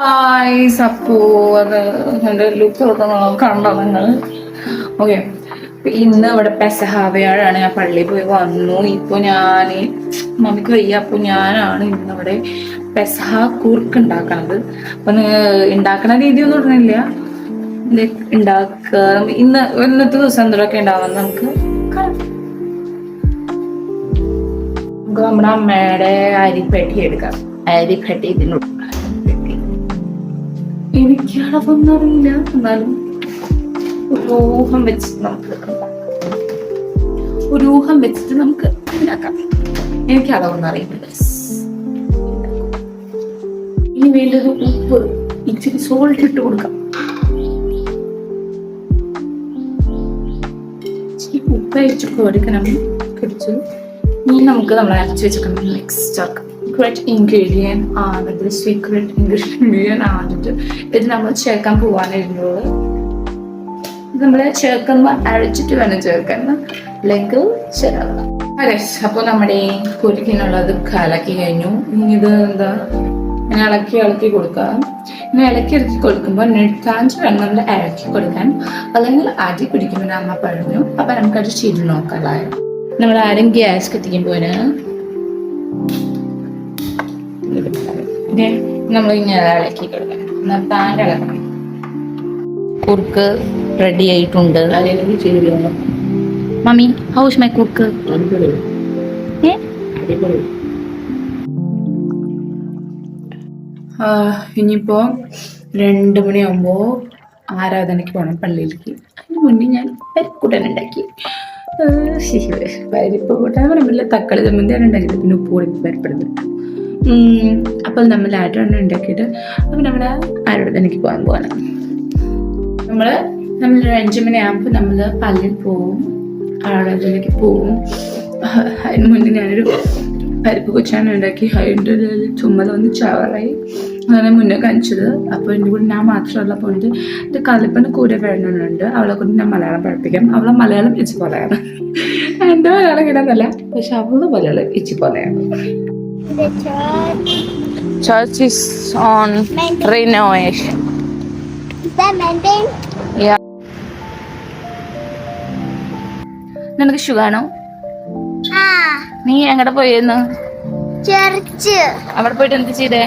അപ്പോ അത് എൻ്റെ ലുക്ക് കണ്ടോ നിങ്ങൾ? ഓക്കെ, ഇന്ന് ഇവിടെ പെസഹ വ്യാഴാണ്. ഞാൻ പള്ളിയിൽ പോയി വന്നു. ഇപ്പൊ ഞാൻ മമ്മിക്ക് വയ്യ, അപ്പൊ ഞാനാണ് ഇന്നിവിടെ പെസഹ കുറുക്ക് ഉണ്ടാക്കണത്. അപ്പൊ ഉണ്ടാക്കണ രീതി ഒന്നും ഇടുന്നില്ല, ഇന്നത്തെ ദിവസം എന്തൊക്കെ ഉണ്ടാവുമെന്ന് നമുക്ക് നമ്മുടെ അമ്മയുടെ അരിപ്പെട്ടി എടുക്കാം. അരിപ്പെട്ടി ഇതിനുള്ള എനിക്ക് അളവൊന്നും അറിയില്ല, എന്നാലും ഒരു ഊഹം വെച്ചിട്ട് നമുക്ക് ഉണ്ടാക്കാം. എനിക്ക് അളവൊന്നും അറിയില്ല. ഇനി വേണ്ടത് ഉപ്പ്, ഇച്ചിരി സോൾട്ട് ഇട്ട് കൊടുക്കാം. ഉപ്പ് അരിച്ചിട്ട് കൊടുക്കണം കുറച്ച്. ഇനി നമുക്ക് നമ്മൾ അരച്ച് വെച്ചിരിക്കണം മിക്സ് ചേർക്കാം. സീക്രട്ട് ഇൻഗ്രീഡിയൻ ആണിത്. ഇത് നമ്മൾ ചേർക്കാൻ പോവാനിരുന്നത്. നമ്മൾ ചേർക്കുമ്പോൾ അരച്ചിട്ട് വേണം ചേർക്കാൻ, അല്ലെങ്കിൽ ശരിയാവില്ല. അതെ, അപ്പോൾ നമ്മുടെ കുരുക്കിനുള്ളത് കലക്കി കഴിഞ്ഞു. ഇനി ഇത് ഇങ്ങനെ ഇളക്കി കൊടുക്കാം. ഇങ്ങനെ ഇളക്കി കൊടുക്കുമ്പോൾ നെടുക്കാഞ്ച് വേണം നമ്മൾ ഇളക്കി കൊടുക്കാൻ, അല്ലെങ്കിൽ അടി പിടിക്കുമ്പോൾ അമ്മ പറഞ്ഞു. അപ്പൊ നമുക്കത് ചെയ്ത് നോക്കാം. നമ്മൾ ആരും ഗ്യാസ് കത്തിക്കുമ്പോൾ നമ്മൾ ഇങ്ങനെ ഇളക്കി കൊടുക്കണം. നിർത്താണ്ട് ഇളക്കണം. കുറുക്ക് റെഡി ആയിട്ടുണ്ട്. മമ്മി, ഹൗസ് മൈ കുറുക്ക്? ഇനിയിപ്പോ 2 മണിയാകുമ്പോ ആരാധനയ്ക്ക് പോകണം പള്ളിയിലേക്ക്. അതിന് മുന്നേ ഞാൻ പരിപ്പുകൂട്ടാൻ ഉണ്ടാക്കി. പരിപ്പ് കൂട്ടാൻ പറയുമ്പോൾ തക്കാളി ചമ്മന്തിയാണ് ഉണ്ടാക്കിയത്. പിന്നെ ഉപ്പ് കൂടി പരിപ്പെടുന്നുണ്ട്. അപ്പോൾ നമ്മൾ ആരാധന ഉണ്ടാക്കിയിട്ട് അപ്പം നമ്മുടെ ആരാധനയ്ക്ക് പോകാൻ പോവാണ്. നമ്മൾ 5 മണിയാകുമ്പോൾ നമ്മൾ പള്ളിയിൽ പോവും, ആരാധനയ്ക്ക് പോവും. അതിന് മുന്നേ ഞാനൊരു പരിപ്പ് കൊച്ചാണ് ഉണ്ടാക്കി. അതിൻ്റെ ചുമല വന്ന് ചവറായി. അങ്ങനെ മുന്നേ കാണിച്ചത്. അപ്പോൾ എൻ്റെ കൂടെ ഞാൻ മാത്രമല്ല പോകുന്നത്. ഇത് കലിപ്പന് കൂടെ വേണമെന്നുണ്ട്. അവളെ കൊണ്ട് ഞാൻ മലയാളം പഠിപ്പിക്കാം. അവളെ മലയാളം ഇച്ചി പോലെയാണ്. എൻ്റെ മലയാളം കിട്ടാന്നല്ല, പക്ഷെ അവളുടെ മലയാളം ഇച്ചി പോലെയാണ്. Church is on renovation. Is that maintained? Yeah. നിനക്ക് സുഖാണോ? നീ എങ്ങടെ പോയെന്ന്? ചർച്ച്. അവിടെ പോയിട്ട് എന്ത് ചെയ്തേ?